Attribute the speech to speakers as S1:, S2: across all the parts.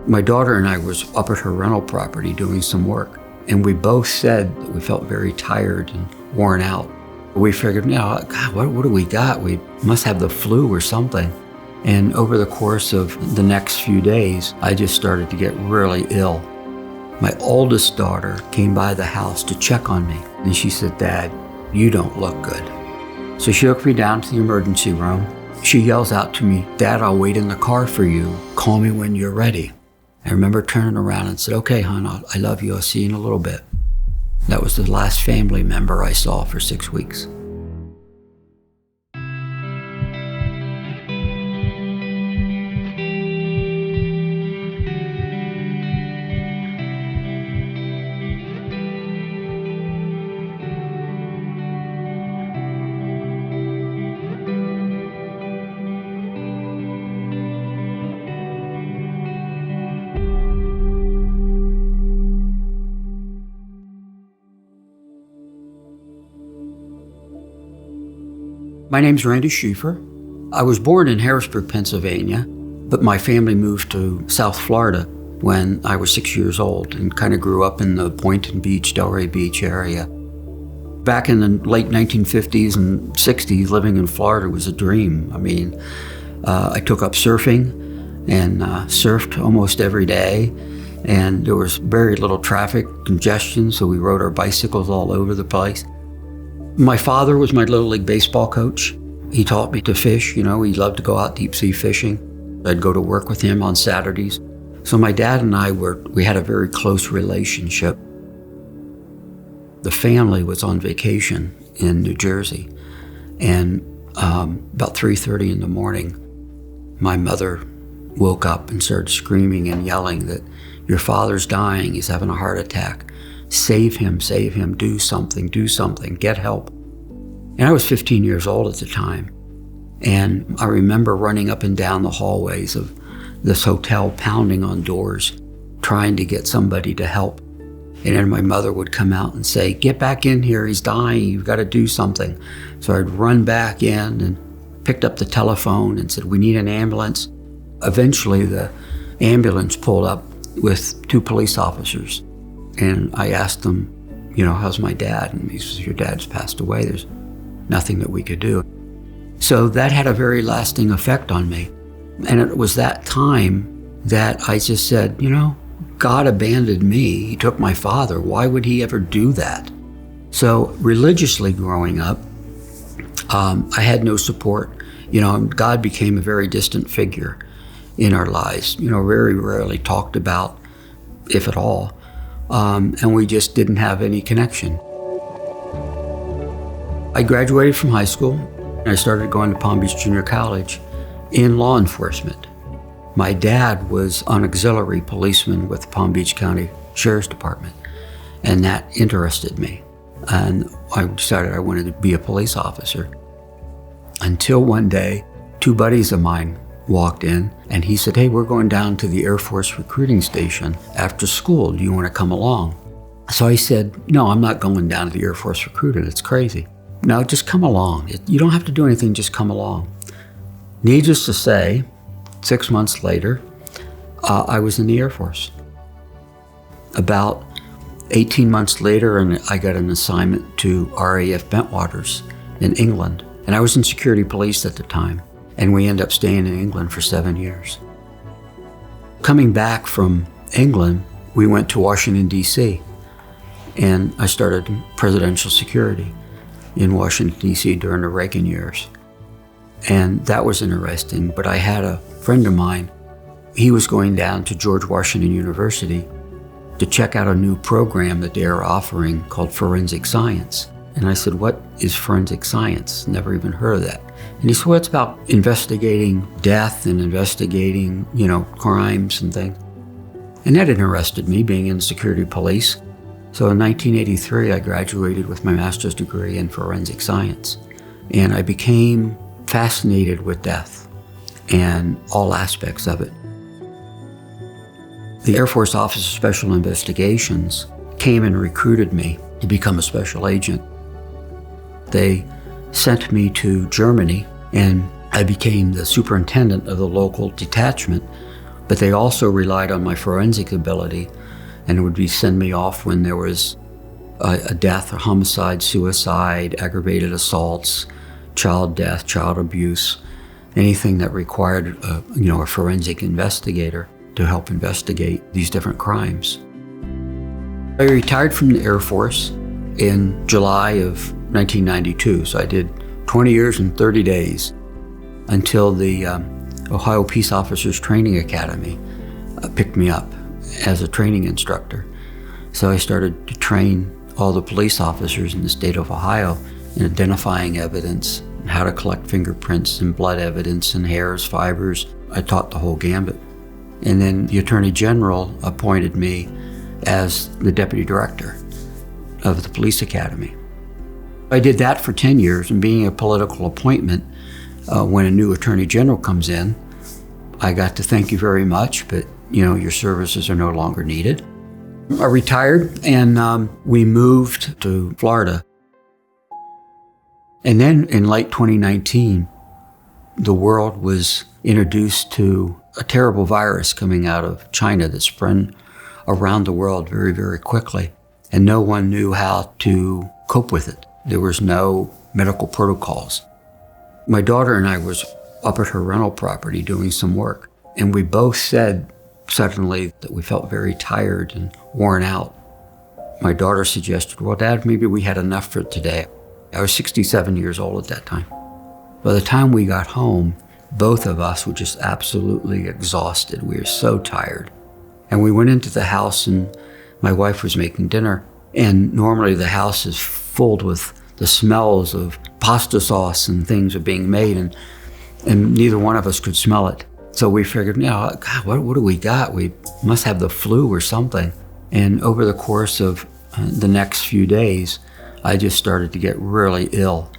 S1: My daughter and I was up at her rental property doing some work, and we both said that we felt very tired and worn out. We figured, God, what do we got? We must have the flu or something. And over the course of the next few days, I just started to get really ill. My oldest daughter came by the house to check on me, and she said, "Dad, you don't look good." So she took me down to the emergency room. She yells out to me, "Dad, I'll wait in the car for you. Call me when you're ready." I remember turning around and said, "Okay, hon, I love you. I'll see you in a little bit." That was the last family member I saw for 6 weeks. My name's Randy Schiefer. I was born in Harrisburg, Pennsylvania, but my family moved to South Florida when I was 6 years old and kind of grew up in the Boynton Beach, Delray Beach area. Back in the late 1950s and 60s, living in Florida was a dream. I mean, I took up surfing and surfed almost every day, and there was very little traffic congestion, so we rode our bicycles all over the place. My father was my Little League baseball coach. He taught me to fish. He loved to go out deep sea fishing. I'd go to work with him on Saturdays. So my dad and I we had a very close relationship. The family was on vacation in New Jersey, and about 3:30 in the morning, my mother woke up and started screaming and yelling that, "Your father's dying, he's having a heart attack. Save him, do something, get help." And I was 15 years old at the time. And I remember running up and down the hallways of this hotel, pounding on doors, trying to get somebody to help. And then my mother would come out and say, "Get back in here, he's dying, you've got to do something." So I'd run back in and picked up the telephone and said, "We need an ambulance." Eventually the ambulance pulled up with 2 police officers. And I asked them, "How's my dad?" And he says, "Your dad's passed away. There's nothing that we could do." So that had a very lasting effect on me. And it was that time that I just said, God abandoned me. He took my father. Why would he ever do that? So religiously growing up, I had no support. God became a very distant figure in our lives. Very rarely talked about, if at all. And we just didn't have any connection. I graduated from high school, and I started going to Palm Beach Junior College in law enforcement. My dad was an auxiliary policeman with the Palm Beach County Sheriff's Department, and that interested me. And I decided I wanted to be a police officer. Until one day, 2 buddies of mine walked in, and he said, "Hey, we're going down to the Air Force recruiting station after school. Do you want to come along?" So I said, "No, I'm not going down to the Air Force recruiting. It's crazy. No, just come along. You don't have to do anything, just come along." Needless to say, 6 months later, I was in the Air Force. About 18 months later, and I got an assignment to RAF Bentwaters in England. And I was in security police at the time. And we ended up staying in England for 7 years. Coming back from England, we went to Washington, D.C., and I started presidential security in Washington, D.C. during the Reagan years. And that was interesting, but I had a friend of mine, he was going down to George Washington University to check out a new program that they are offering called forensic science. And I said, "What is forensic science? Never even heard of that." And he said, "Well, it's about investigating death and investigating, crimes and things." And that interested me, being in security police. So in 1983, I graduated with my master's degree in forensic science. And I became fascinated with death and all aspects of it. The Air Force Office of Special Investigations came and recruited me to become a special agent. They sent me to Germany, and I became the superintendent of the local detachment But they also relied on my forensic ability and would send me off when there was a death, a homicide, suicide, aggravated assaults, child death, child abuse, anything that required a forensic investigator to help investigate these different crimes. I retired from the Air Force in July of 1992, so I did 20 years and 30 days until the Ohio Peace Officers Training Academy picked me up as a training instructor. So I started to train all the police officers in the state of Ohio in identifying evidence, and how to collect fingerprints and blood evidence and hairs, fibers. I taught the whole gambit. And then the Attorney General appointed me as the Deputy Director of the Police Academy. I did that for 10 years, and being a political appointment, when a new Attorney General comes in, I got to thank you very much, but your services are no longer needed. I retired, and we moved to Florida. And then in late 2019, the world was introduced to a terrible virus coming out of China that spread around the world very, very quickly. And no one knew how to cope with it. There was no medical protocols. My daughter and I was up at her rental property doing some work, and we both said suddenly that we felt very tired and worn out. My daughter suggested, well, Dad, maybe we had enough for today. I was 67 years old at that time. By the time we got home, both of us were just absolutely exhausted. We were so tired. And we went into the house, and my wife was making dinner. And normally the house is filled with the smells of pasta sauce and things are being made, and neither one of us could smell it. So we figured, God, what do we got? We must have the flu or something. And over the course of the next few days, I just started to get really ill.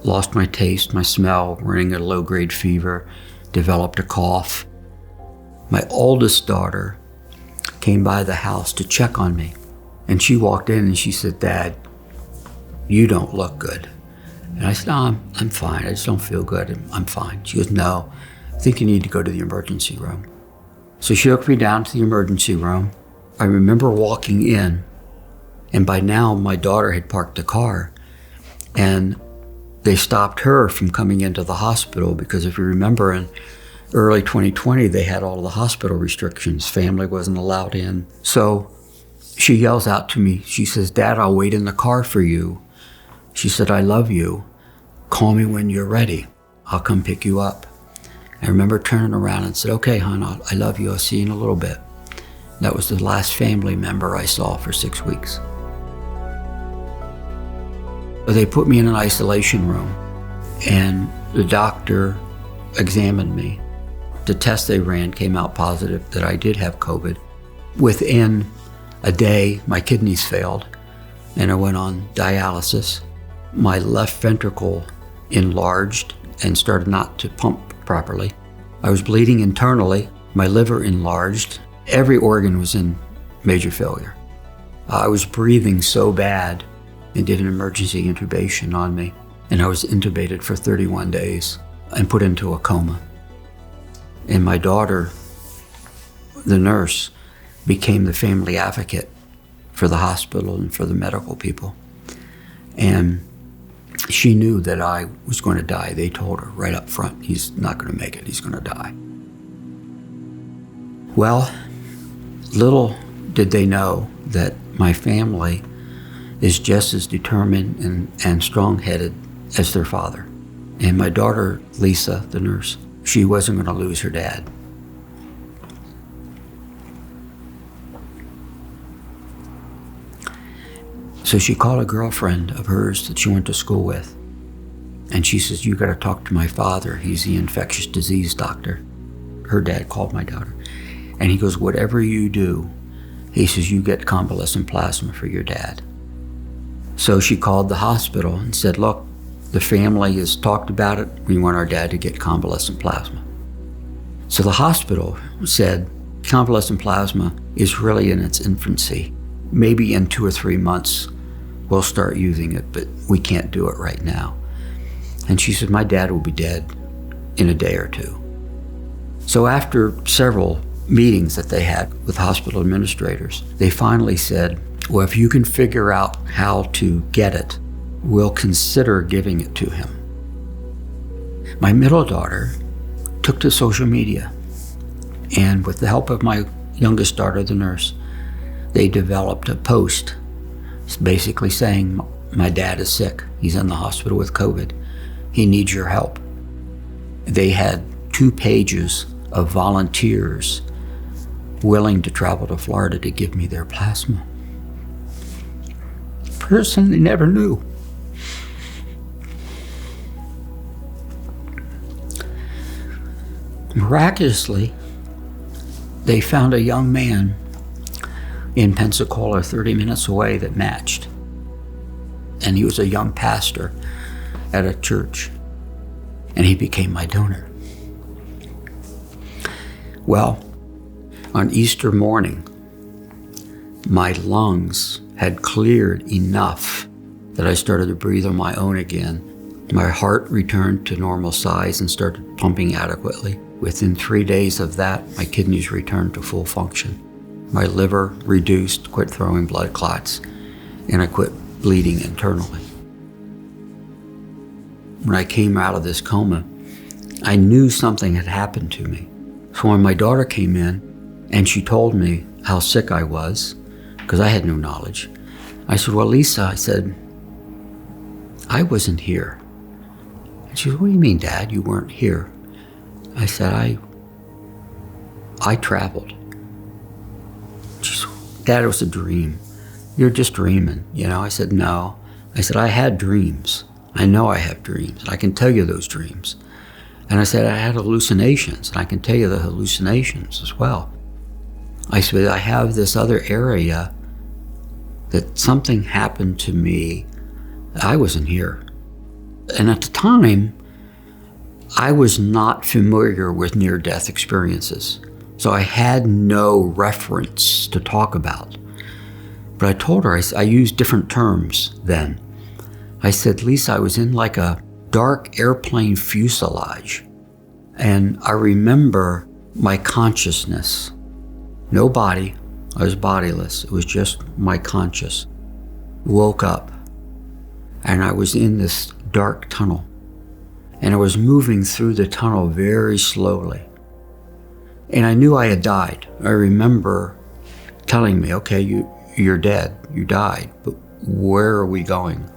S1: Lost my taste, my smell, running a low-grade fever, developed a cough. My oldest daughter came by the house to check on me. And she walked in and she said, Dad, you don't look good. And I said, no, I'm fine. I just don't feel good. I'm fine. She goes, no, I think you need to go to the emergency room. So she took me down to the emergency room. I remember walking in, and by now my daughter had parked the car, and they stopped her from coming into the hospital because if you remember in early 2020, they had all of the hospital restrictions. Family wasn't allowed in. So she yells out to me, she says, Dad, I'll wait in the car for you. She said, I love you. Call me when you're ready. I'll come pick you up. I remember turning around and said, okay, hon, I love you. I'll see you in a little bit. That was the last family member I saw for 6 weeks. They put me in an isolation room, and the doctor examined me. The test they ran came out positive that I did have COVID. Within a day, my kidneys failed, and I went on dialysis. My left ventricle enlarged and started not to pump properly. I was bleeding internally. My liver enlarged. Every organ was in major failure. I was breathing so bad and did an emergency intubation on me. And I was intubated for 31 days and put into a coma. And my daughter, the nurse, became the family advocate for the hospital and for the medical people. And she knew that I was going to die. They told her right up front, he's not going to make it, he's going to die. Well, little did they know that my family is just as determined and strong-headed as their father. And my daughter, Lisa, the nurse, she wasn't going to lose her dad. So she called a girlfriend of hers that she went to school with. And she says, you got to talk to my father. He's the infectious disease doctor. Her dad called my daughter. And he goes, whatever you do, he says, you get convalescent plasma for your dad. So she called the hospital and said, look, the family has talked about it. We want our dad to get convalescent plasma. So the hospital said, convalescent plasma is really in its infancy. Maybe in 2 or 3 months, we'll start using it, but we can't do it right now. And she said, my dad will be dead in a day or two. So after several meetings that they had with hospital administrators, they finally said, well, if you can figure out how to get it, we'll consider giving it to him. My middle daughter took to social media, and with the help of my youngest daughter, the nurse, they developed a post basically saying, my dad is sick. He's in the hospital with COVID. He needs your help. They had 2 pages of volunteers willing to travel to Florida to give me their plasma. A person they never knew. Miraculously, they found a young man in Pensacola, 30 minutes away, that matched. And he was a young pastor at a church, and he became my donor. Well, on Easter morning, my lungs had cleared enough that I started to breathe on my own again. My heart returned to normal size and started pumping adequately. Within 3 days of that, my kidneys returned to full function. My liver reduced, quit throwing blood clots, and I quit bleeding internally. When I came out of this coma, I knew something had happened to me. So when my daughter came in and she told me how sick I was, because I had no knowledge, I said, well, Lisa, I said, I wasn't here. And she said, what do you mean, Dad? You weren't here. I said, I traveled. She said, Dad, it was a dream. You're just dreaming, I said, no. I said, I had dreams. I know I have dreams. I can tell you those dreams. And I said, I had hallucinations, and I can tell you the hallucinations as well. I said, I have this other area that something happened to me. I wasn't here. And at the time, I was not familiar with near-death experiences. So I had no reference to talk about. But I told her, I used different terms then. I said, Lisa, I was in like a dark airplane fuselage. And I remember my consciousness. No body, I was bodiless. It was just my conscious. Woke up, and I was in this dark tunnel. And I was moving through the tunnel very slowly. And I knew I had died. I remember telling me, okay, you're dead, you died, but where are we going?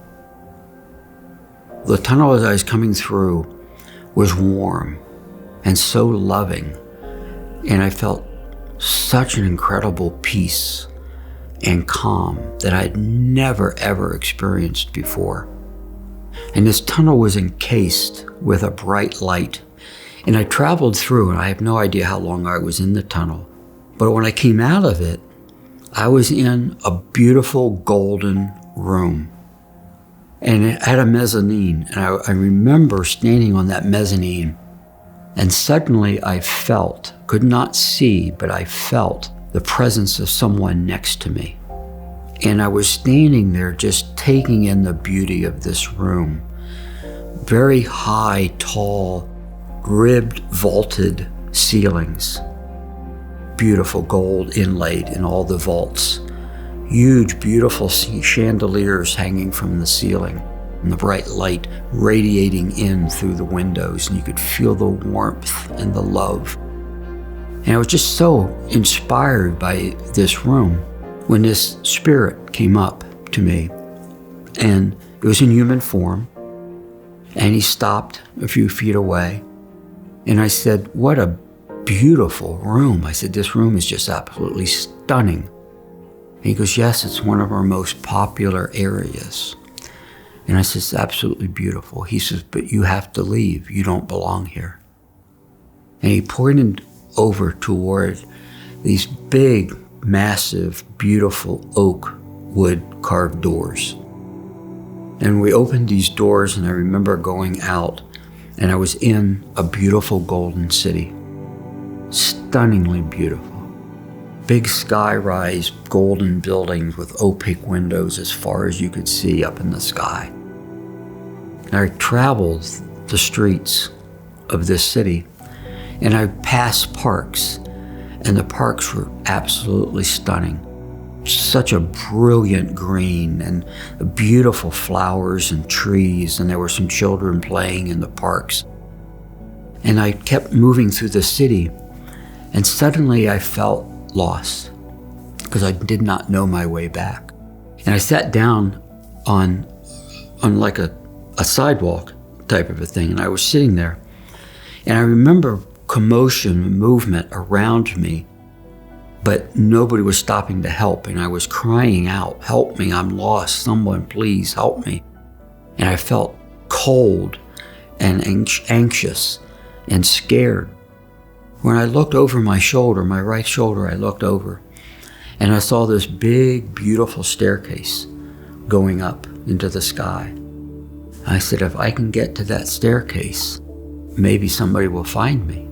S1: The tunnel as I was coming through was warm and so loving, and I felt such an incredible peace and calm that I'd never ever experienced before. And this tunnel was encased with a bright light, and I traveled through, and I have no idea how long I was in the tunnel, but when I came out of it, I was in a beautiful golden room. And it had a mezzanine, and I remember standing on that mezzanine, and suddenly I felt, could not see, but I felt the presence of someone next to me. And I was standing there just taking in the beauty of this room. Very high, tall, ribbed, vaulted ceilings. Beautiful gold inlaid in all the vaults. Huge, beautiful chandeliers hanging from the ceiling, and the bright light radiating in through the windows, and you could feel the warmth and the love. And I was just so inspired by this room when this spirit came up to me, and it was in human form, and he stopped a few feet away, and I said, what a beautiful room. I said, this room is just absolutely stunning. And he goes, yes, it's one of our most popular areas. And I said, it's absolutely beautiful. He says, but you have to leave. You don't belong here. And he pointed over toward these big, massive, beautiful oak wood carved doors. And we opened these doors, and I remember going out, and I was in a beautiful golden city. Stunningly beautiful. Big sky-rise golden buildings with opaque windows as far as you could see up in the sky. And I traveled the streets of this city, and I passed parks, And the parks were absolutely stunning. Such a brilliant green and beautiful flowers and trees, and there were some children playing in the parks. And I kept moving through the city, and suddenly I felt lost because I did not know my way back. And I sat down on like a sidewalk type of a thing, and I was sitting there, and I remember commotion and movement around me, but nobody was stopping to help, and I was crying out, "Help me, I'm lost, someone please help me." And I felt cold and anxious and scared. When I looked over my shoulder, my right shoulder, I looked over, and I saw this big, beautiful staircase going up into the sky. I said, if I can get to that staircase, maybe somebody will find me.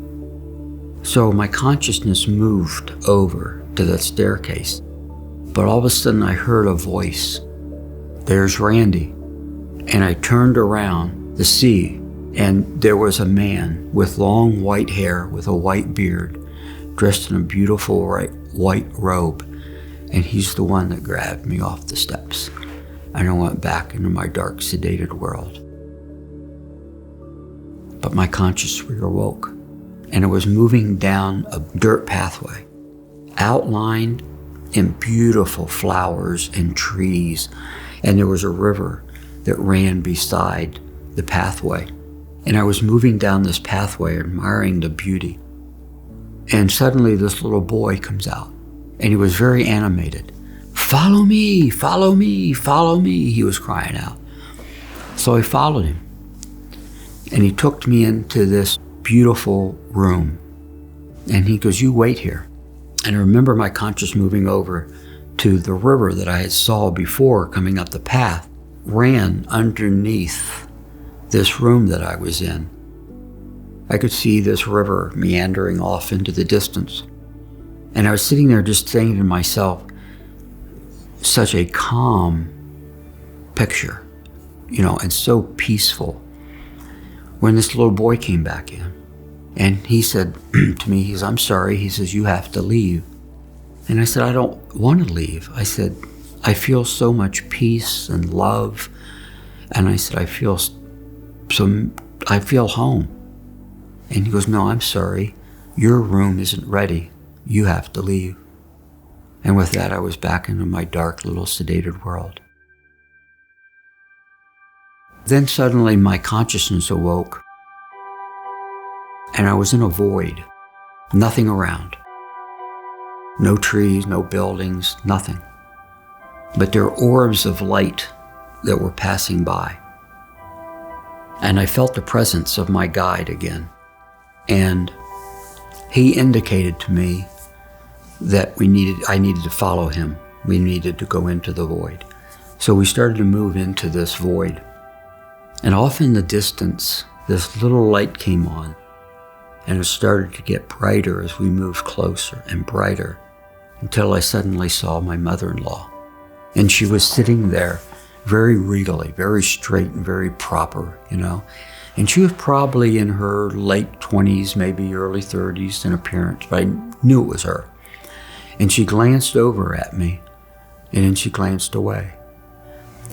S1: So my consciousness moved over to that staircase, but all of a sudden I heard a voice, "There's Randy." And I turned around to see, and there was a man with long white hair, with a white beard, dressed in a beautiful white robe, and he's the one that grabbed me off the steps. And I went back into my dark, sedated world. But my consciousness reawoke, and it was moving down a dirt pathway, outlined in beautiful flowers and trees, and there was a river that ran beside the pathway. And I was moving down this pathway, admiring the beauty. And suddenly this little boy comes out, and he was very animated. "Follow me, follow me, follow me," he was crying out. So I followed him, and he took me into this beautiful room. And he goes, "You wait here." And I remember my conscious moving over to the river that I had saw before coming up the path, ran underneath this room that I was in. I could see this river meandering off into the distance. And I was sitting there just saying to myself, such a calm picture, and so peaceful. When this little boy came back in, and he said to me, "I'm sorry." He says, "You have to leave." And I said, "I don't want to leave." I said, "I feel so much peace and love." And I said, I feel home." And he goes, "No, I'm sorry. Your room isn't ready. You have to leave." And with that, I was back into my dark little sedated world. Then suddenly my consciousness awoke, and I was in a void, nothing around. No trees, no buildings, nothing. But there were orbs of light that were passing by. And I felt the presence of my guide again. And he indicated to me that I needed to follow him. We needed to go into the void. So we started to move into this void. And off in the distance, this little light came on, and it started to get brighter as we moved closer and brighter, until I suddenly saw my mother-in-law. And she was sitting there very regally, very straight and very proper, And she was probably in her late 20s, maybe early 30s in appearance, but I knew it was her. And she glanced over at me, and then she glanced away.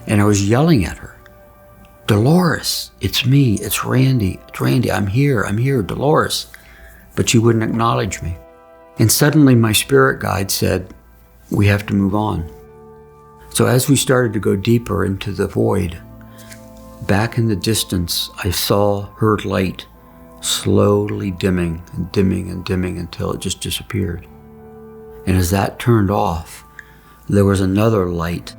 S1: And I was yelling at her, "Dolores, it's me, it's Randy, I'm here, Dolores." But she wouldn't acknowledge me. And suddenly my spirit guide said, "We have to move on." So as we started to go deeper into the void, back in the distance, I saw her light slowly dimming and dimming and dimming until it just disappeared. And as that turned off, there was another light,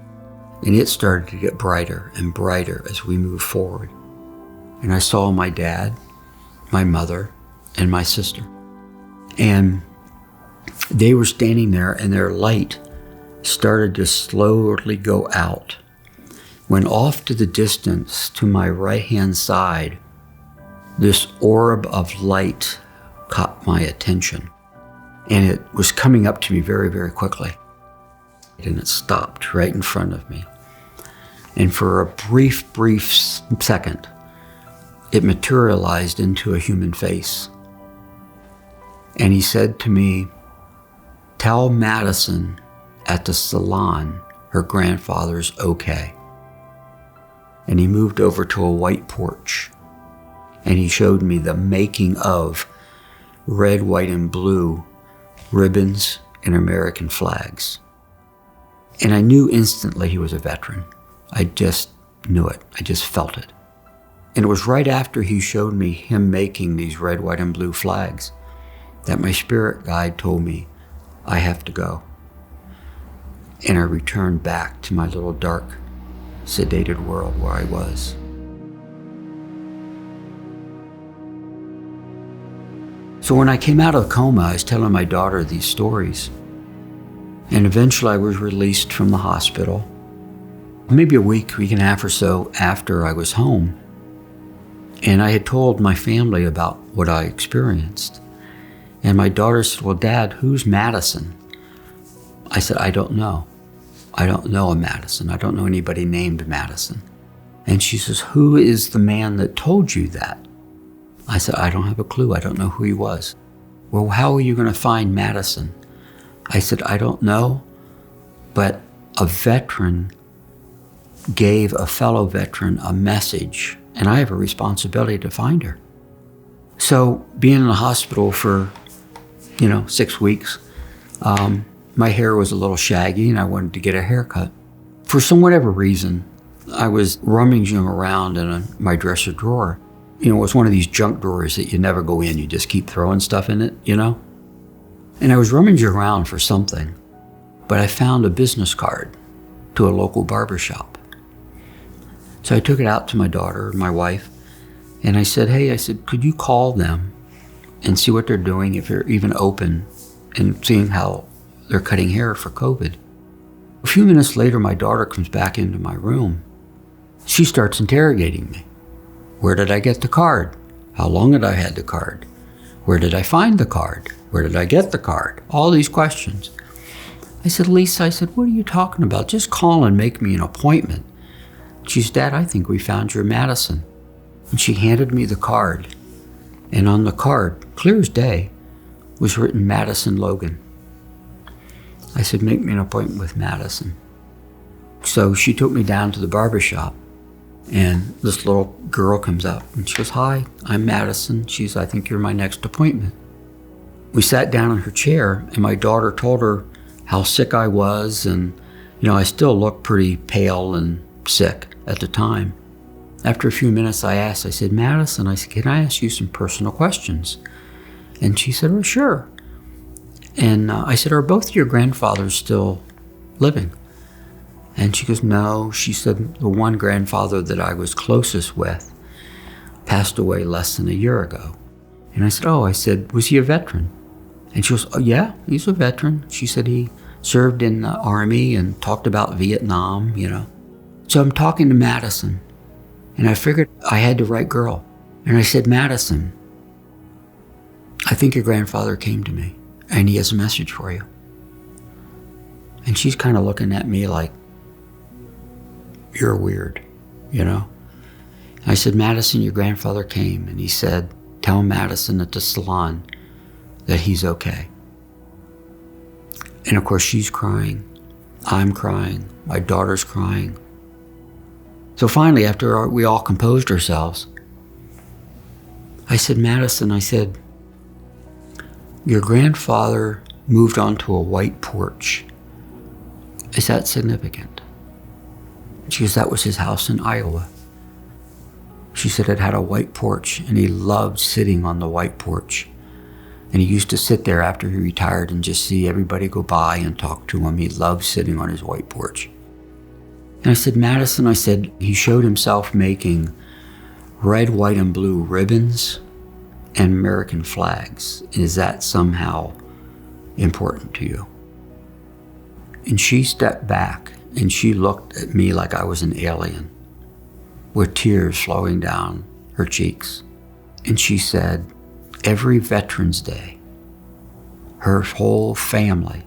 S1: and it started to get brighter and brighter as we moved forward. And I saw my dad, my mother, and my sister. And they were standing there, and their light started to slowly go out. When off to the distance, to my right-hand side, this orb of light caught my attention. And it was coming up to me very, very quickly. And it stopped right in front of me. And for a brief second, it materialized into a human face. And he said to me, Tell Madison at the salon her grandfather's okay. And he moved over to a white porch, and he showed me the making of red, white, and blue ribbons and American flags. And I knew instantly he was a veteran. I just knew it. I just felt it. And it was right after he showed me him making these red, white, and blue flags that my spirit guide told me, I have to go. And I returned back to my little dark, sedated world where I was. So when I came out of coma, I was telling my daughter these stories. And eventually I was released from the hospital. Maybe a week and a half or so after I was home. And I had told my family about what I experienced. And my daughter said, well, Dad, who's Madison? I said, I don't know. I don't know a Madison. I don't know anybody named Madison. And she says, who is the man that told you that? I said, I don't have a clue. I don't know who he was. Well, how are you going to find Madison? I said, I don't know, but a veteran gave a fellow veteran a message, and I have a responsibility to find her. So being in the hospital for, 6 weeks, my hair was a little shaggy and I wanted to get a haircut. For whatever reason, I was rummaging around in my dresser drawer. It was one of these junk drawers that you never go in, you just keep throwing stuff in it, And I was rummaging around for something, but I found a business card to a local barber shop. So I took it out to my daughter, my wife, and I said, could you call them and see what they're doing, if they're even open, and seeing how they're cutting hair for COVID. A few minutes later, my daughter comes back into my room. She starts interrogating me. Where did I get the card? How long had I had the card? Where did I find the card? Where did I get the card? All these questions. I said, Lisa, what are you talking about? Just call and make me an appointment. She said, Dad, I think we found your Madison. And she handed me the card. And on the card, clear as day, was written Madison Logan. I said, make me an appointment with Madison. So she took me down to the barber shop, and this little girl comes up and she goes, hi, I'm Madison. She says, I think you're my next appointment. We sat down in her chair, and my daughter told her how sick I was, and I still looked pretty pale and sick at the time. After a few minutes, I said, Madison, can I ask you some personal questions? And she said, well, sure. And I said, are both your grandfathers still living? And she goes, no. She said, the one grandfather that I was closest with passed away less than a year ago. And I said, was he a veteran? And she goes, oh, yeah, he's a veteran. She said he served in the Army and talked about Vietnam, So I'm talking to Madison, and I figured I had the right girl. And I said, Madison, I think your grandfather came to me, and he has a message for you. And she's kind of looking at me like, you're weird, I said, Madison, your grandfather came, and he said, tell Madison at the salon that he's okay. And of course, she's crying. I'm crying. My daughter's crying. So finally, after we all composed ourselves, I said, Madison, your grandfather moved onto a white porch. Is that significant? She goes, that was his house in Iowa. She said it had a white porch, and he loved sitting on the white porch. And he used to sit there after he retired and just see everybody go by and talk to him. He loved sitting on his white porch. And I said, Madison, he showed himself making red, white, and blue ribbons and American flags. Is that somehow important to you? And she stepped back and she looked at me like I was an alien, with tears flowing down her cheeks. And she said, every Veterans Day, her whole family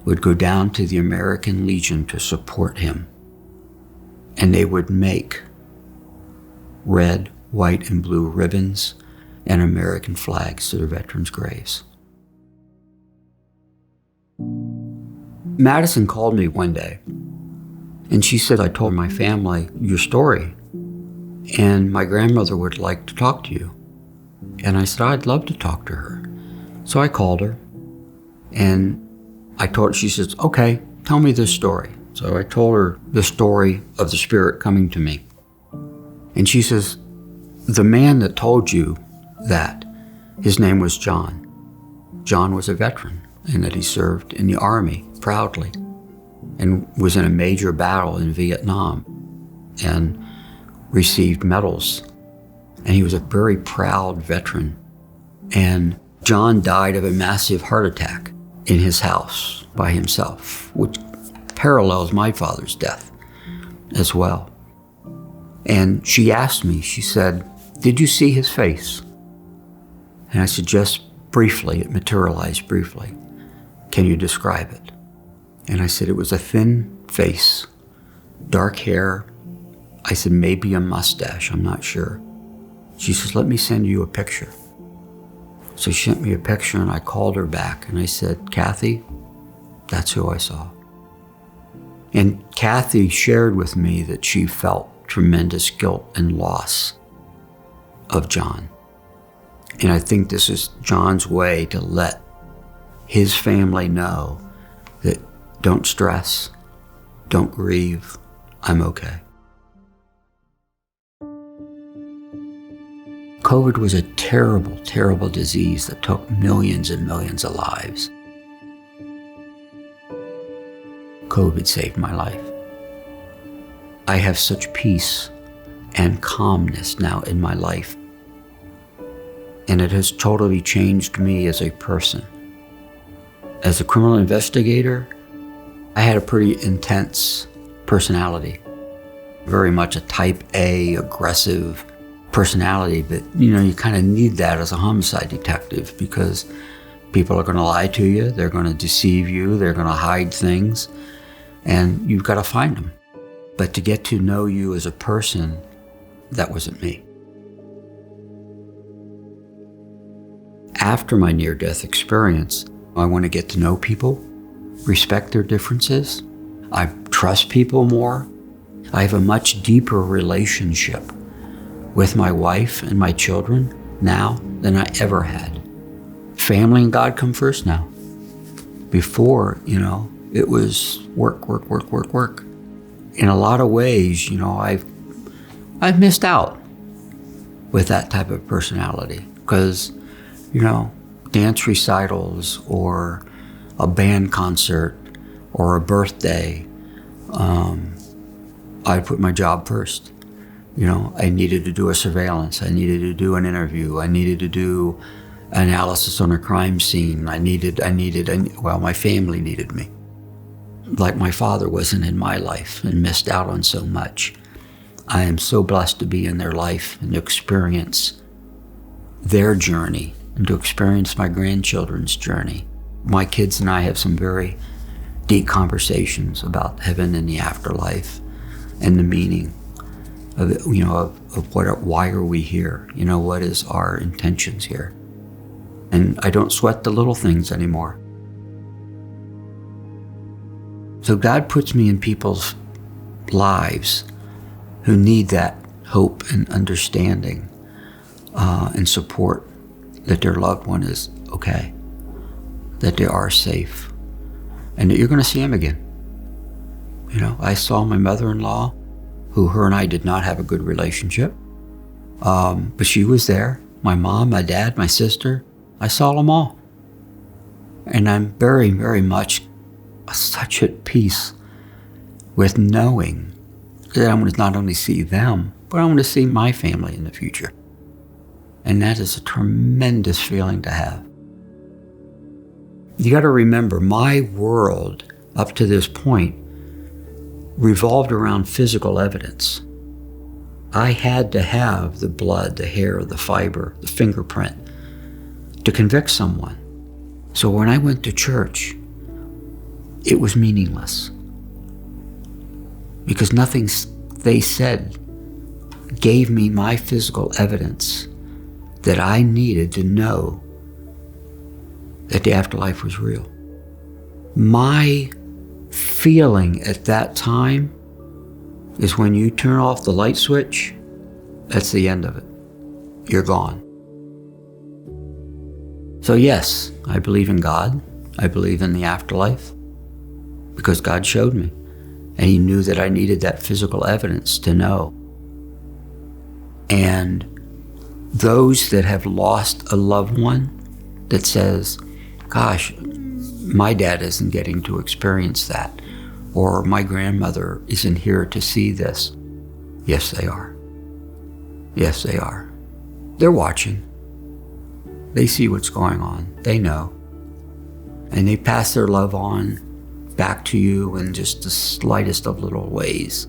S1: would go down to the American Legion to support him. And they would make red, white, and blue ribbons, and American flags to their veterans' graves. Madison called me one day, and she said, I told my family your story, and my grandmother would like to talk to you. And I said, I'd love to talk to her. So I called her, and I told her, she says, okay, tell me this story. So I told her the story of the spirit coming to me. And she says, the man that told you that, his name was John. John was a veteran, and that he served in the Army proudly and was in a major battle in Vietnam and received medals. And he was a very proud veteran. And John died of a massive heart attack in his house by himself, which parallels my father's death as well. And she asked me, she said, did you see his face? And I said, just briefly, it materialized briefly. Can you describe it? And I said, it was a thin face, dark hair. I said, maybe a mustache, I'm not sure. She says, let me send you a picture. So she sent me a picture, and I called her back and I said, Kathy, that's who I saw. And Kathy shared with me that she felt tremendous guilt and loss of John. And I think this is John's way to let his family know that don't stress, don't grieve, I'm okay. COVID was a terrible, terrible disease that took millions and millions of lives. COVID saved my life. I have such peace and calmness now in my life. And it has totally changed me as a person. As a criminal investigator, I had a pretty intense personality. Very much a type A, aggressive personality, but you kind of need that as a homicide detective because people are going to lie to you, they're going to deceive you, they're going to hide things, and you've got to find them. But to get to know you as a person, that wasn't me. After my near-death experience, I want to get to know people, respect their differences. I trust people more. I have a much deeper relationship with my wife and my children now than I ever had. Family and God come first now. Before, it was work. In a lot of ways, I've missed out with that type of personality because, dance recitals or a band concert or a birthday, I put my job first. I needed to do a surveillance. I needed to do an interview. I needed to do analysis on a crime scene. My family needed me. Like my father wasn't in my life and missed out on so much. I am so blessed to be in their life and to experience their journey and to experience my grandchildren's journey. My kids and I have some very deep conversations about heaven and the afterlife and the meaning of it, why are we here? What is our intentions here? And I don't sweat the little things anymore. So God puts me in people's lives who need that hope and understanding and support that their loved one is okay, that they are safe, and that you're going to see them again. I saw my mother-in-law, who her and I did not have a good relationship, but she was there. My mom, my dad, my sister, I saw them all. And I'm very, very much such at peace with knowing that I'm going to not only see them, but I'm going to see my family in the future. And that is a tremendous feeling to have. You got to remember, my world up to this point revolved around physical evidence. I had to have the blood, the hair, the fiber, the fingerprint to convict someone. So when I went to church, it was meaningless because nothing they said gave me my physical evidence that I needed to know that the afterlife was real. My feeling at that time is when you turn off the light switch, that's the end of it. You're gone. So yes, I believe in God. I believe in the afterlife because God showed me. And he knew that I needed that physical evidence to know. And those that have lost a loved one that says, gosh, my dad isn't getting to experience that, or my grandmother isn't here to see this. Yes, they are. Yes, they are. They're watching. They see what's going on. They know. And they pass their love on back to you in just the slightest of little ways.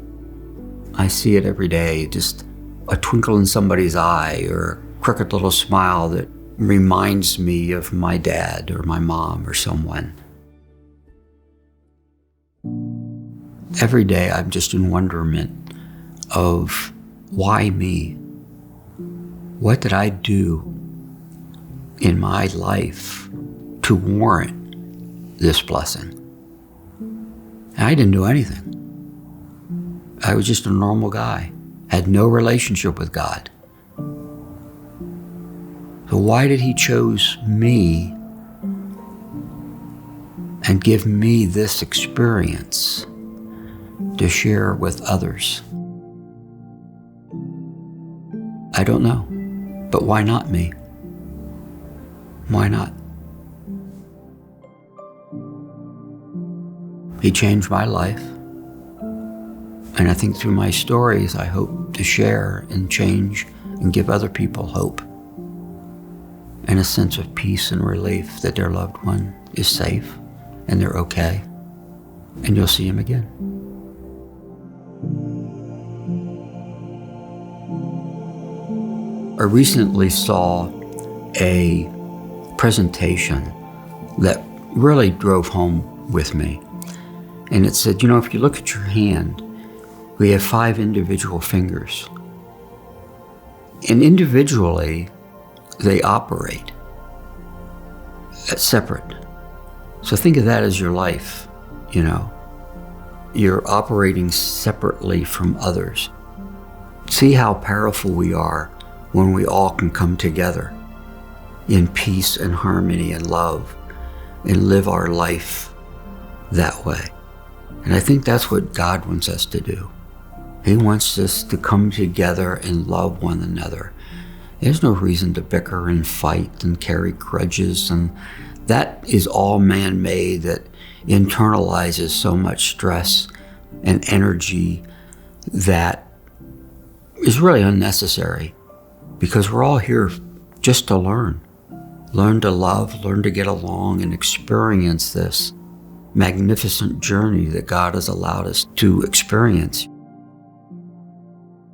S1: I see it every day, just a twinkle in somebody's eye or a crooked little smile that reminds me of my dad or my mom or someone. Every day I'm just in wonderment of why me? What did I do in my life to warrant this blessing? And I didn't do anything. I was just a normal guy, had no relationship with God. So why did he choose me and give me this experience to share with others? I don't know, but why not me? Why not? He changed my life. And I think through my stories, I hope to share and change and give other people hope and a sense of peace and relief that their loved one is safe and they're okay. And you'll see him again. I recently saw a presentation that really drove home with me. And it said, if you look at your hand, we have 5 individual fingers. And individually, they operate separate. So think of that as your life, You're operating separately from others. See how powerful we are when we all can come together in peace and harmony and love and live our life that way. And I think that's what God wants us to do. He wants us to come together and love one another. There's no reason to bicker and fight and carry grudges, and that is all man-made that internalizes so much stress and energy that is really unnecessary, because we're all here just to learn to love, learn to get along, and experience this magnificent journey that God has allowed us to experience.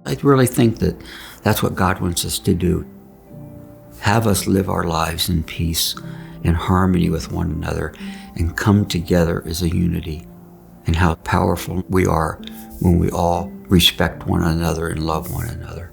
S1: I really think that that's what God wants us to do. Have us live our lives in peace and harmony with one another and come together as a unity. And how powerful we are when we all respect one another and love one another.